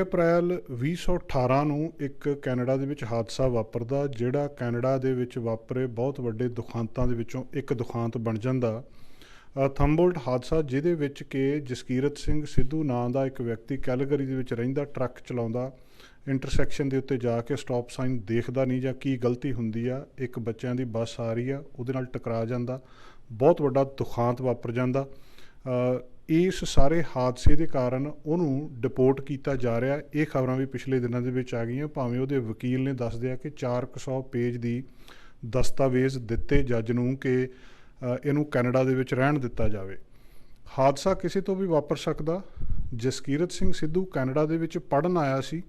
ਅਪ੍ਰੈਲ 2018 ਨੂੰ ਇੱਕ ਕੈਨੇਡਾ ਦੇ ਵਿੱਚ ਹਾਦਸਾ ਵਾਪਰਦਾ, ਜਿਹੜਾ ਕੈਨੇਡਾ ਦੇ ਵਿੱਚ ਵਾਪਰੇ ਬਹੁਤ ਵੱਡੇ ਦੁਖਾਂਤਾਂ ਦੇ ਵਿੱਚੋਂ ਇੱਕ ਦੁਖਾਂਤ ਬਣ ਜਾਂਦਾ। ਥੰਬੋਲਟ ਹਾਦਸਾ, ਜਿਹਦੇ ਵਿੱਚ ਕਿ ਜਸਕੀਰਤ ਸਿੰਘ ਸਿੱਧੂ ਨਾਂ ਦਾ ਇੱਕ ਵਿਅਕਤੀ ਕੈਲਗਰੀ ਦੇ ਵਿੱਚ ਰਹਿੰਦਾ, ਟਰੱਕ ਚਲਾਉਂਦਾ, ਇੰਟਰਸੈਕਸ਼ਨ ਦੇ ਉੱਤੇ ਜਾ ਕੇ ਸਟਾਪ ਸਾਈਨ ਦੇਖਦਾ ਨਹੀਂ ਜਾਂ ਕੀ ਗਲਤੀ ਹੁੰਦੀ ਆ, ਇੱਕ ਬੱਚਿਆਂ ਦੀ ਬੱਸ ਆ ਰਹੀ ਆ, ਉਹਦੇ ਨਾਲ ਟਕਰਾ ਜਾਂਦਾ, ਬਹੁਤ ਵੱਡਾ ਦੁਖਾਂਤ ਵਾਪਰ ਜਾਂਦਾ। ਇਸ ਸਾਰੇ ਹਾਦਸੇ ਦੇ ਕਾਰਨ ਉਹਨੂੰ ਡਿਪੋਰਟ ਕੀਤਾ ਜਾ ਰਿਹਾ। ਇਹ ਖਬਰਾਂ ਵੀ ਪਿਛਲੇ ਦਿਨਾਂ ਦੇ ਵਿੱਚ ਆ ਗਈਆਂ, ਭਾਵੇਂ ਉਹਦੇ ਵਕੀਲ ਨੇ ਦੱਸਦੇ ਆ ਕਿ 400 ਪੇਜ ਦੀ ਦਸਤਾਵੇਜ਼ ਦਿੱਤੇ ਜੱਜ ਨੂੰ ਕਿ ਇਹਨੂੰ ਕੈਨੇਡਾ ਦੇ ਵਿੱਚ ਰਹਿਣ ਦਿੱਤਾ ਜਾਵੇ। ਹਾਦਸਾ ਕਿਸੇ ਤੋਂ ਵੀ ਵਾਪਰ ਸਕਦਾ। ਜਸਕੀਰਤ ਸਿੰਘ ਸਿੱਧੂ ਕੈਨੇਡਾ ਦੇ ਵਿੱਚ ਪੜ੍ਹਨ ਆਇਆ ਸੀ,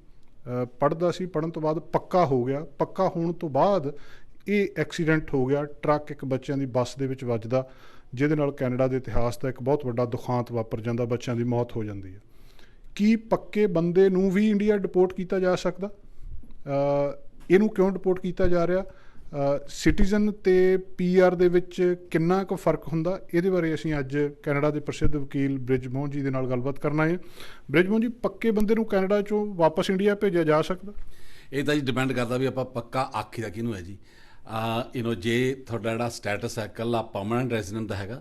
ਪੜ੍ਹਦਾ ਸੀ, ਪੜ੍ਹਨ ਤੋਂ ਬਾਅਦ ਪੱਕਾ ਹੋ ਗਿਆ। ਪੱਕਾ ਹੋਣ ਤੋਂ ਬਾਅਦ ਇਹ ਐਕਸੀਡੈਂਟ ਹੋ ਗਿਆ, ਟਰੱਕ ਇੱਕ ਬੱਚਿਆਂ ਦੀ ਬੱਸ ਦੇ ਵਿੱਚ ਵੱਜਦਾ, ਜਿਹਦੇ ਨਾਲ ਕੈਨੇਡਾ ਦੇ ਇਤਿਹਾਸ ਦਾ ਇੱਕ ਬਹੁਤ ਵੱਡਾ ਦੁਖਾਂਤ ਵਾਪਰ ਜਾਂਦਾ, ਬੱਚਿਆਂ ਦੀ ਮੌਤ ਹੋ ਜਾਂਦੀ ਹੈ। ਕੀ ਪੱਕੇ ਬੰਦੇ ਨੂੰ ਵੀ ਇੰਡੀਆ ਡਿਪੋਰਟ ਕੀਤਾ ਜਾ ਸਕਦਾ? ਇਹਨੂੰ ਕਿਉਂ ਡਿਪੋਰਟ ਕੀਤਾ ਜਾ ਰਿਹਾ? ਸਿਟੀਜ਼ਨ ਅਤੇ PR ਦੇ ਵਿੱਚ ਕਿੰਨਾ ਕੁ ਫਰਕ ਹੁੰਦਾ? ਇਹਦੇ ਬਾਰੇ ਅਸੀਂ ਅੱਜ ਕੈਨੇਡਾ ਦੇ ਪ੍ਰਸਿੱਧ ਵਕੀਲ ਬ੍ਰਿਜਮੋਹਨ ਜੀ ਦੇ ਨਾਲ ਗੱਲਬਾਤ ਕਰਨਾ ਹੈ। ਬ੍ਰਿਜਮੋਹਨ ਜੀ, ਪੱਕੇ ਬੰਦੇ ਨੂੰ ਕੈਨੇਡਾ 'ਚੋਂ ਵਾਪਸ ਇੰਡੀਆ ਭੇਜਿਆ ਜਾ ਸਕਦਾ? ਇਹ ਤਾਂ ਜੀ ਡਿਪੈਂਡ ਕਰਦਾ ਵੀ ਆਪਾਂ ਪੱਕਾ ਆਖੀ ਦਾ ਕਿਹਨੂੰ ਹੈ ਜੀ। ਜੇ ਤੁਹਾਡਾ ਜਿਹੜਾ ਸਟੇਟਸ ਹੈ ਇਕੱਲਾ ਪਰਮਾਨੈਂਟ ਰੈਜ਼ੀਡੈਂਟ ਦਾ ਹੈਗਾ,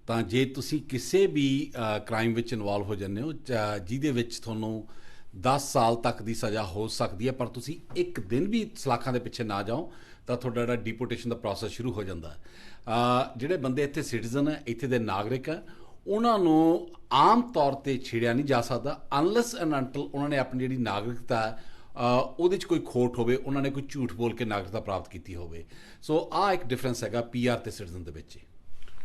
ਤਾਂ ਜੇ ਤੁਸੀਂ ਕਿਸੇ ਵੀ ਕ੍ਰਾਈਮ ਵਿੱਚ ਇਨਵੋਲਵ ਹੋ ਜਾਂਦੇ ਹੋ ਜਿਹਦੇ ਵਿੱਚ ਤੁਹਾਨੂੰ 10 ਸਾਲ ਤੱਕ ਦੀ ਸਜ਼ਾ ਹੋ ਸਕਦੀ ਹੈ, ਪਰ ਤੁਸੀਂ ਇੱਕ ਦਿਨ ਵੀ ਸਲਾਖਾਂ ਦੇ ਪਿੱਛੇ ਨਾ ਜਾਓ, ਤਾਂ ਤੁਹਾਡਾ ਜਿਹੜਾ ਡਿਪੋਰਟੇਸ਼ਨ ਦਾ ਪ੍ਰੋਸੈਸ ਸ਼ੁਰੂ ਹੋ ਜਾਂਦਾ ਹੈ। ਜਿਹੜੇ ਬੰਦੇ ਇੱਥੇ ਸਿਟੀਜ਼ਨ ਹੈ, ਇੱਥੇ ਦੇ ਨਾਗਰਿਕ ਹੈ, ਉਹਨਾਂ ਨੂੰ ਆਮ ਤੌਰ 'ਤੇ ਛੇੜਿਆ ਨਹੀਂ ਜਾ ਸਕਦਾ ਅਨਲੈਸ ਐਂਡ ਅੰਟਲ ਉਹਨਾਂ ਨੇ ਆਪਣੀ ਜਿਹੜੀ ਨਾਗਰਿਕਤਾ ਹੈ ਉਹਦੇ 'ਚ ਕੋਈ ਖੋਟ ਹੋਵੇ, ਉਹਨਾਂ ਨੇ ਕੋਈ ਝੂਠ ਬੋਲ ਕੇ ਨਾਗਰਿਕਤਾ ਪ੍ਰਾਪਤ ਕੀਤੀ ਹੋਵੇ। ਸੋ ਆਹ ਇੱਕ ਡਿਫਰੈਂਸ ਹੈਗਾ PR ਅਤੇ ਸਿਟੀਜ਼ਨ ਦੇ ਵਿੱਚ।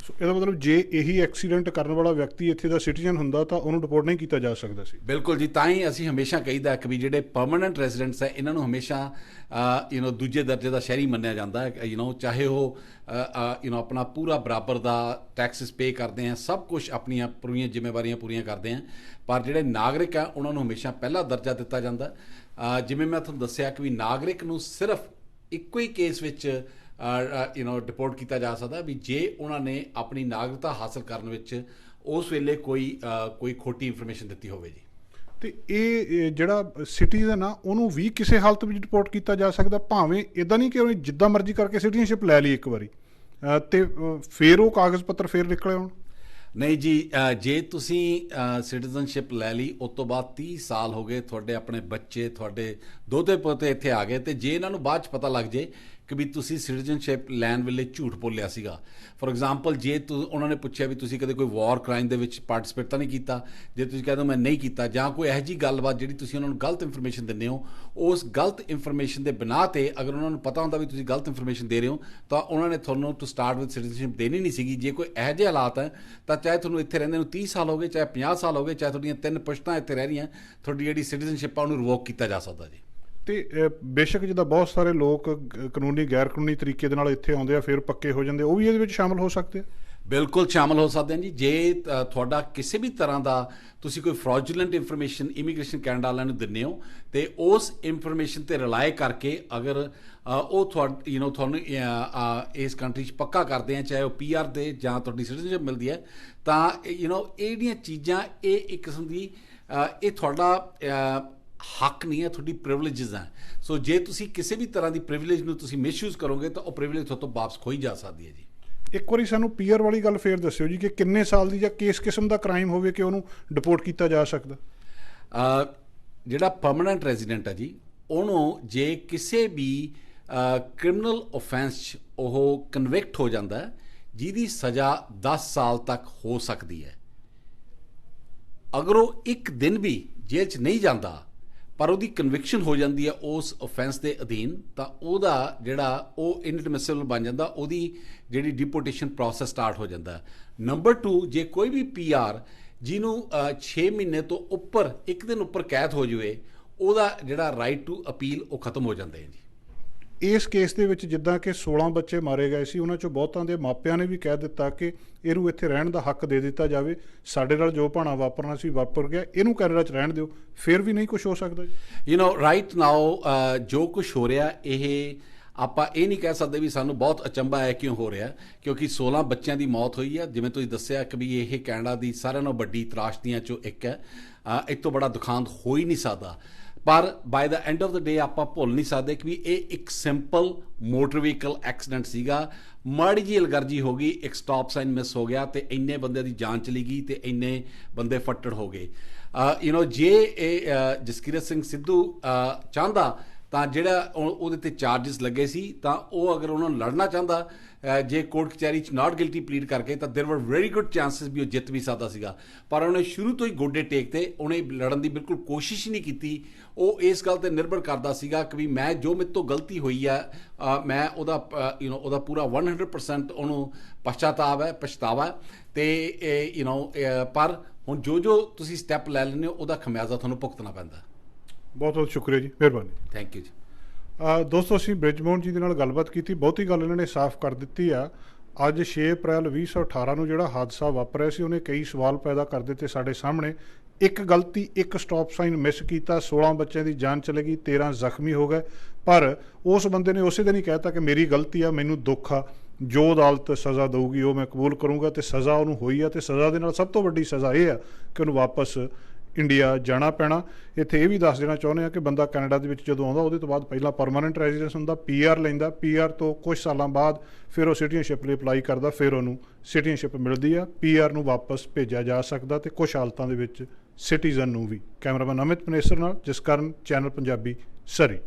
ਸੋ ਇਹਦਾ ਮਤਲਬ ਜੇ ਇਹੀ ਐਕਸੀਡੈਂਟ ਕਰਨ ਵਾਲਾ ਵਿਅਕਤੀ ਇੱਥੇ ਦਾ ਸਿਟੀਜ਼ਨ ਹੁੰਦਾ ਤਾਂ ਉਹਨੂੰ ਡਿਪੋਰਟ ਨਹੀਂ ਕੀਤਾ ਜਾ ਸਕਦਾ ਸੀ? ਬਿਲਕੁਲ ਜੀ, ਤਾਂ ਹੀ ਅਸੀਂ ਹਮੇਸ਼ਾ ਕਹੀਦਾ ਕਿ ਵੀ ਜਿਹੜੇ ਪਰਮਾਨੈਂਟ ਰੈਜ਼ੀਡੈਂਟਸ ਹੈ, ਇਹਨਾਂ ਨੂੰ ਹਮੇਸ਼ਾ ਦੂਜੇ ਦਰਜੇ ਦਾ ਸ਼ਹਿਰੀ ਮੰਨਿਆ ਜਾਂਦਾ ਹੈ। ਚਾਹੇ ਉਹ ਆਪਣਾ ਪੂਰਾ ਬਰਾਬਰ ਦਾ ਟੈਕਸਿਸ ਪੇ ਕਰਦੇ ਆ, ਸਭ ਕੁਛ ਆਪਣੀਆਂ ਪੂਰੀਆਂ ਜ਼ਿੰਮੇਵਾਰੀਆਂ ਪੂਰੀਆਂ ਕਰਦੇ ਆ, ਪਰ ਜਿਹੜੇ ਨਾਗਰਿਕ ਆ ਉਹਨਾਂ ਨੂੰ ਹਮੇਸ਼ਾ ਪਹਿਲਾ ਦਰਜਾ ਦਿੱਤਾ ਜਾਂਦਾ। ਜਿਵੇਂ ਮੈਂ ਤੁਹਾਨੂੰ ਦੱਸਿਆ ਕਿ ਵੀ ਨਾਗਰਿਕ ਨੂੰ ਸਿਰਫ ਇੱਕੋ ਹੀ ਕੇਸ ਵਿੱਚ ਡਿਪੋਰਟ ਕੀਤਾ ਜਾ ਸਕਦਾ ਵੀ ਜੇ ਉਹਨਾਂ ਨੇ ਆਪਣੀ ਨਾਗਰਿਕਤਾ ਹਾਸਲ ਕਰਨ ਵਿੱਚ ਉਸ ਵੇਲੇ ਕੋਈ ਖੋਟੀ ਇਨਫੋਰਮੇਸ਼ਨ ਦਿੱਤੀ ਹੋਵੇ ਜੀ। ਅਤੇ ਇਹ ਜਿਹੜਾ ਸਿਟੀਜ਼ਨ ਆ ਉਹਨੂੰ ਵੀ ਕਿਸੇ ਹਾਲਤ ਵਿੱਚ ਡਿਪੋਰਟ ਕੀਤਾ ਜਾ ਸਕਦਾ, ਭਾਵੇਂ ਇੱਦਾਂ ਨਹੀਂ ਕਿ ਉਹਨੇ ਜਿੱਦਾਂ ਮਰਜ਼ੀ ਕਰਕੇ ਸਿਟੀਜ਼ਨਸ਼ਿਪ ਲੈ ਲਈ ਇੱਕ ਵਾਰੀ ਅਤੇ ਫਿਰ ਉਹ ਕਾਗਜ਼ ਪੱਤਰ ਫਿਰ ਨਿਕਲੇ ਆਉਣ? ਨਹੀਂ ਜੀ, ਜੇ ਤੁਸੀਂ ਸਿਟੀਜ਼ਨਸ਼ਿਪ ਲੈ ਲਈ, ਉਸ ਤੋਂ ਬਾਅਦ 30 ਸਾਲ ਹੋ ਗਏ, ਤੁਹਾਡੇ ਆਪਣੇ ਬੱਚੇ, ਤੁਹਾਡੇ ਦੋਤੇ ਪੋਤੇ ਇੱਥੇ ਆ ਗਏ, ਅਤੇ ਜੇ ਇਹਨਾਂ ਨੂੰ ਬਾਅਦ 'ਚ ਪਤਾ ਲੱਗ ਜੇ ਕਿ ਵੀ ਤੁਸੀਂ ਸਿਟੀਜ਼ਨਸ਼ਿਪ ਲੈਣ ਵੇਲੇ ਝੂਠ ਬੋਲਿਆ ਸੀਗਾ, ਫੋਰ ਐਗਜ਼ਾਮਪਲ ਜੇ ਉਹਨਾਂ ਨੇ ਪੁੱਛਿਆ ਵੀ ਤੁਸੀਂ ਕਦੇ ਕੋਈ ਵਾਰ ਕ੍ਰਾਈਮ ਦੇ ਵਿੱਚ ਪਾਰਟੀਸਪੇਟ ਤਾਂ ਨਹੀਂ ਕੀਤਾ, ਜੇ ਤੁਸੀਂ ਕਹਿ ਦਿਓ ਮੈਂ ਨਹੀਂ ਕੀਤਾ, ਜਾਂ ਕੋਈ ਇਹੋ ਜਿਹੀ ਗੱਲਬਾਤ ਜਿਹੜੀ ਤੁਸੀਂ ਉਹਨਾਂ ਨੂੰ ਗਲਤ ਇਨਫੋਰਮੇਸ਼ਨ ਦਿੰਦੇ ਹੋ, ਉਸ ਗਲਤ ਇਨਫੋਰਮੇਸ਼ਨ ਦੇ ਬਿਨਾਂ 'ਤੇ ਅਗਰ ਉਹਨਾਂ ਨੂੰ ਪਤਾ ਹੁੰਦਾ ਵੀ ਤੁਸੀਂ ਗਲਤ ਇਨਫੋਰਮੇਸ਼ਨ ਦੇ ਰਹੇ ਹੋ, ਤਾਂ ਉਹਨਾਂ ਨੇ ਤੁਹਾਨੂੰ ਟੂ ਸਟਾਰਟ ਵਿਦ ਸਿਟੀਜ਼ਨਸ਼ਿਪ ਦੇਣੀ ਨਹੀਂ ਸੀਗੀ। ਜੇ ਕੋਈ ਇਹੋ ਜਿਹੇ ਹਾਲਾਤ ਹੈ ਤਾਂ ਚਾਹੇ ਤੁਹਾਨੂੰ ਇੱਥੇ ਰਹਿੰਦੇ ਨੂੰ 30 ਸਾਲ ਹੋ ਗਏ, ਚਾਹੇ 50 ਸਾਲ ਹੋ ਗਏ, ਚਾਹੇ ਤੁਹਾਡੀਆਂ 3 ਪੁਸ਼ਤਾਂ ਇੱਥੇ ਰਹਿ ਰਹੀਆਂ, ਤੁਹਾਡੀ ਜਿਹੜੀ ਸਿਟੀਜ਼ਨਸ਼ਿਪ ਆ ਉਹਨੂੰ ਰਿਵੋਕ ਕੀਤਾ ਜਾ ਸਕਦਾ ਜੀ। ਅਤੇ ਬੇਸ਼ੱਕ ਜਿੱਦਾਂ ਬਹੁਤ ਸਾਰੇ ਲੋਕ ਕਾਨੂੰਨੀ ਗੈਰ ਕਾਨੂੰਨੀ ਤਰੀਕੇ ਦੇ ਨਾਲ ਇੱਥੇ ਆਉਂਦੇ ਆ ਫਿਰ ਪੱਕੇ ਹੋ ਜਾਂਦੇ, ਉਹ ਵੀ ਇਹਦੇ ਵਿੱਚ ਸ਼ਾਮਲ ਹੋ ਸਕਦੇ ਆ? ਬਿਲਕੁਲ ਸ਼ਾਮਲ ਹੋ ਸਕਦੇ ਹਨ ਜੀ। ਜੇ ਤੁਹਾਡਾ ਕਿਸੇ ਵੀ ਤਰ੍ਹਾਂ ਦਾ ਤੁਸੀਂ ਕੋਈ ਫਰੋਜੂਲੈਂਟ ਇਨਫੋਰਮੇਸ਼ਨ ਇਮੀਗ੍ਰੇਸ਼ਨ ਕੈਨੇਡਾ ਵਾਲਿਆਂ ਨੂੰ ਦਿੰਦੇ ਹੋ, ਅਤੇ ਉਸ ਇਨਫੋਰਮੇਸ਼ਨ 'ਤੇ ਰਿਲਾਈ ਕਰਕੇ ਅਗਰ ਉਹ ਤੁਹਾਨੂੰ ਇਸ ਕੰਟਰੀ 'ਚ ਪੱਕਾ ਕਰਦੇ ਆ, ਚਾਹੇ ਉਹ PR ਦੇ ਜਾਂ ਤੁਹਾਡੀ ਸਿਟੀਜ਼ਨਸ਼ਿਪ ਮਿਲਦੀ ਹੈ, ਤਾਂ ਇਹ ਜਿਹੜੀਆਂ ਚੀਜ਼ਾਂ ਇਹ ਇੱਕ ਕਿਸਮ ਦੀ ਇਹ ਤੁਹਾਡਾ ਹੱਕ ਨਹੀਂ ਹੈ, ਤੁਹਾਡੀ ਪ੍ਰਿਵਿਲੇਜਿਸ ਹੈ। ਸੋ ਜੇ ਤੁਸੀਂ ਕਿਸੇ ਵੀ ਤਰ੍ਹਾਂ ਦੀ ਪ੍ਰਿਵਿਲੇਜ ਨੂੰ ਤੁਸੀਂ ਮਿਸਯੂਜ਼ ਕਰੋਗੇ ਤਾਂ ਉਹ ਪ੍ਰਿਵਿਲੇਜ ਤੁਹਾਡੇ ਤੋਂ ਵਾਪਸ ਖੋਈ ਜਾ ਸਕਦੀ ਹੈ ਜੀ। ਇੱਕ ਵਾਰੀ ਸਾਨੂੰ PR ਵਾਲੀ ਗੱਲ ਫੇਰ ਦੱਸਿਓ ਜੀ, ਕਿ ਕਿੰਨੇ ਸਾਲ ਦੀ ਜਾਂ ਕਿਸ ਕਿਸਮ ਦਾ ਕ੍ਰਾਈਮ ਹੋਵੇ ਕਿ ਉਹਨੂੰ ਡਿਪੋਰਟ ਕੀਤਾ ਜਾ ਸਕਦਾ? ਜਿਹੜਾ ਪਰਮਾਨੈਂਟ ਰੈਜ਼ੀਡੈਂਟ ਹੈ ਜੀ, ਉਹਨੂੰ ਜੇ ਕਿਸੇ ਵੀ ਕ੍ਰਿਮੀਨਲ ਓਫੈਂਸ 'ਚ ਉਹ ਕਨਵਿਕਟ ਹੋ ਜਾਂਦਾ ਜਿਹਦੀ ਸਜ਼ਾ 10 ਸਾਲ ਤੱਕ ਹੋ ਸਕਦੀ ਹੈ, ਅਗਰ ਉਹ ਇੱਕ ਦਿਨ ਵੀ ਜੇਲ੍ਹ 'ਚ ਨਹੀਂ ਜਾਂਦਾ ਪਰ ਉਹਦੀ ਕਨਵਿਕਸ਼ਨ ਹੋ ਜਾਂਦੀ ਹੈ ਉਸ ਓਫੈਂਸ ਦੇ ਅਧੀਨ, ਤਾਂ ਉਹਦਾ ਜਿਹੜਾ ਉਹ ਇਨਐਡਮਿਸਿਬਲ ਬਣ ਜਾਂਦਾ, ਉਹਦੀ ਜਿਹੜੀ ਡਿਪੋਰਟੇਸ਼ਨ ਪ੍ਰੋਸੈਸ ਸਟਾਰਟ ਹੋ ਜਾਂਦਾ। ਨੰਬਰ 2, ਜੇ ਕੋਈ ਵੀ PR ਜਿਹਨੂੰ 6 ਮਹੀਨੇ ਤੋਂ ਉੱਪਰ ਇੱਕ ਦਿਨ ਉੱਪਰ ਕੈਦ ਹੋ ਜਾਵੇ, ਉਹਦਾ ਜਿਹੜਾ ਰਾਈਟ ਟੂ ਅਪੀਲ ਉਹ ਖਤਮ ਹੋ ਜਾਂਦਾ ਹੈ ਜੀ। ਇਸ ਕੇਸ ਦੇ ਵਿੱਚ ਜਿੱਦਾਂ ਕਿ 16 ਬੱਚੇ ਮਾਰੇ ਗਏ ਸੀ, ਉਹਨਾਂ 'ਚੋਂ ਬਹੁਤਾਂ ਦੇ ਮਾਪਿਆਂ ਨੇ ਵੀ ਕਹਿ ਦਿੱਤਾ ਕਿ ਇਹਨੂੰ ਇੱਥੇ ਰਹਿਣ ਦਾ ਹੱਕ ਦੇ ਦਿੱਤਾ ਜਾਵੇ, ਸਾਡੇ ਨਾਲ ਜੋ ਭਾਣਾ ਵਾਪਰਨਾ ਸੀ ਵਾਪਰ ਗਿਆ, ਇਹਨੂੰ ਕੈਨੇਡਾ 'ਚ ਰਹਿਣ ਦਿਓ, ਫਿਰ ਵੀ ਨਹੀਂ ਕੁਛ ਹੋ ਸਕਦਾ ਜੀ? ਰਾਈਟ ਨਾਓ ਜੋ ਕੁਛ ਹੋ ਰਿਹਾ ਇਹ ਆਪਾਂ ਇਹ ਨਹੀਂ ਕਹਿ ਸਕਦੇ ਵੀ ਸਾਨੂੰ ਬਹੁਤ ਅਚੰਭਾ ਹੈ ਕਿਉਂ ਹੋ ਰਿਹਾ, ਕਿਉਂਕਿ 16 ਬੱਚਿਆਂ ਦੀ ਮੌਤ ਹੋਈ ਹੈ। ਜਿਵੇਂ ਤੁਸੀਂ ਦੱਸਿਆ ਕਿ ਵੀ ਇਹ ਕੈਨੇਡਾ ਦੀ ਸਾਰਿਆਂ ਨਾਲੋਂ ਵੱਡੀ ਤਰਾਸ਼ਦੀਆਂ 'ਚੋਂ ਇੱਕ ਹੈ। ਇਸ ਤੋਂ ਬੜਾ ਦੁਖਾਂਤ ਹੋ ਹੀ ਨਹੀਂ ਸਕਦਾ। ਪਰ ਬਾਏ ਦਾ ਐਂਡ ਆਫ ਦਾ ਡੇ ਆਪਾਂ ਭੁੱਲ ਨਹੀਂ ਸਕਦੇ ਕਿ ਵੀ ਇਹ ਇੱਕ ਸਿੰਪਲ ਮੋਟਰ ਵਹੀਕਲ ਐਕਸੀਡੈਂਟ ਸੀਗਾ। ਮਾੜੀ ਜਿਹੀ ਅਲਗਰਜੀ ਹੋ ਗਈ, ਇੱਕ ਸਟਾਪ ਸਾਈਨ ਮਿਸ ਹੋ ਗਿਆ ਤੇ ਇੰਨੇ ਬੰਦੇ ਦੀ ਜਾਨ ਚਲੀ ਗਈ ਤੇ ਇੰਨੇ ਬੰਦੇ ਫੱਟੜ ਹੋ ਗਏ। ਜੇ ਇਹ ਜਸਕੀਰਤ ਸਿੰਘ ਸਿੱਧੂ ਚਾਹੁੰਦਾ ਤਾਂ ਜਿਹੜਾ ਉਹਦੇ ਤੇ ਚਾਰਜਸ ਲੱਗੇ ਸੀ ਤਾਂ ਉਹ ਅਗਰ ਉਹਨਾਂ ਨੂੰ ਲੜਨਾ ਚਾਹੁੰਦਾ ਜੇ ਕੋਰਟ ਕਚਹਿਰੀ 'ਚ ਨਾਟ ਗਿਲਟੀ ਪਲੀਡ ਕਰਕੇ, ਤਾਂ ਦੇਰ ਵਰ ਵੈਰੀ ਗੁੱਡ ਚਾਂਸਿਸ ਵੀ ਉਹ ਜਿੱਤ ਵੀ ਸਕਦਾ ਸੀਗਾ। ਪਰ ਉਹਨੇ ਸ਼ੁਰੂ ਤੋਂ ਹੀ ਗੋਡੇ ਟੇਕ ਤੇ ਉਹਨੇ ਲੜਨ ਦੀ ਬਿਲਕੁਲ ਕੋਸ਼ਿਸ਼ ਹੀ ਨਹੀਂ ਕੀਤੀ। ਉਹ ਇਸ ਗੱਲ ਤੇ ਨਿਰਭਰ ਕਰਦਾ ਸੀਗਾ ਕਿ ਵੀ ਮੈਂ ਜੋ ਮੇਰੇ ਤੋਂ ਗਲਤੀ ਹੋਈ ਹੈ ਮੈਂ ਉਹਦਾ ਉਹਦਾ ਪੂਰਾ 100% ਉਹਨੂੰ ਪਛਤਾਵਾ ਹੈ ਤੇ ਪਰ ਹੁਣ ਜੋ ਤੁਸੀਂ ਸਟੈਪ ਲੈ ਲੈਂਦੇ ਹੋ ਉਹਦਾ ਖਮਿਆਜ਼ਾ ਤੁਹਾਨੂੰ ਭੁਗਤਣਾ ਪੈਂਦਾ। ਬਹੁਤ ਬਹੁਤ ਸ਼ੁਕਰੀਆ ਜੀ, ਮਿਹਰਬਾਨੀ। ਥੈਂਕ ਯੂ ਜੀ। ਦੋਸਤੋ, ਅਸੀਂ ਬ੍ਰਿਜਮੋਹਨ ਜੀ ਦੇ ਨਾਲ ਗੱਲਬਾਤ ਕੀਤੀ, ਬਹੁਤੀ ਗੱਲ ਇਹਨਾਂ ਨੇ ਸਾਫ਼ ਕਰ ਦਿੱਤੀ ਆ। ਅੱਜ 6 ਅਪ੍ਰੈਲ 2018 ਨੂੰ ਜਿਹੜਾ ਹਾਦਸਾ ਵਾਪਰਿਆ ਸੀ ਉਹਨੇ ਕਈ ਸਵਾਲ ਪੈਦਾ ਕਰ ਦਿੱਤੇ ਸਾਡੇ ਸਾਹਮਣੇ। ਇੱਕ ਗਲਤੀ, ਇੱਕ ਸਟਾਪ ਸਾਈਨ ਮਿਸ ਕੀਤਾ, 16 ਬੱਚਿਆਂ ਦੀ ਜਾਨ ਚਲੇ ਗਈ, 13 ਜ਼ਖਮੀ ਹੋ ਗਏ। ਪਰ ਉਸ ਬੰਦੇ ਨੇ ਉਸੇ ਦਿਨ ਹੀ ਕਹਿਤਾ ਕਿ ਮੇਰੀ ਗਲਤੀ ਆ, ਮੈਨੂੰ ਦੁੱਖ ਆ, ਜੋ ਅਦਾਲਤ ਸਜ਼ਾ ਦਊਗੀ ਉਹ ਮੈਂ ਕਬੂਲ ਕਰੂੰਗਾ। ਤੇ ਸਜ਼ਾ ਉਹਨੂੰ ਹੋਈ ਆ ਤੇ ਸਜ਼ਾ ਦੇ ਨਾਲ ਸਭ ਤੋਂ ਵੱਡੀ ਸਜ਼ਾ ਇਹ ਆ ਕਿ ਉਹਨੂੰ ਵਾਪਸ ਇੰਡੀਆ ਜਾਣਾ ਪੈਣਾ। ਇੱਥੇ ਇਹ ਵੀ ਦੱਸ ਦੇਣਾ ਚਾਹੁੰਦੇ ਹਾਂ ਕਿ ਬੰਦਾ ਕੈਨੇਡਾ ਦੇ ਵਿੱਚ ਜਦੋਂ ਆਉਂਦਾ ਉਹਦੇ ਤੋਂ ਬਾਅਦ ਪਹਿਲਾਂ ਪਰਮਾਨੈਂਟ ਰੈਜ਼ੀਡੈਂਸ ਹੁੰਦਾ, PR ਲੈਂਦਾ, PR ਤੋਂ ਕੁਝ ਸਾਲਾਂ ਬਾਅਦ ਫਿਰ ਉਹ ਸਿਟੀਜ਼ਨਸ਼ਿਪ ਲਈ ਅਪਲਾਈ ਕਰਦਾ, ਫਿਰ ਉਹਨੂੰ ਸਿਟੀਜ਼ਨਸ਼ਿਪ ਮਿਲਦੀ ਆ। PR ਨੂੰ ਵਾਪਸ ਭੇਜਿਆ ਜਾ ਸਕਦਾ ਤੇ ਕੁਝ ਹਾਲਤਾਂ ਦੇ ਵਿੱਚ ਸਿਟੀਜ਼ਨ ਨੂੰ ਵੀ। ਕੈਮਰਾਮੈਨ ਅਮਿਤ ਪਨੇਸਰ ਨਾਲ ਜਸਕਰਨ, ਚੈਨਲ ਪੰਜਾਬੀ, ਸਰੀ।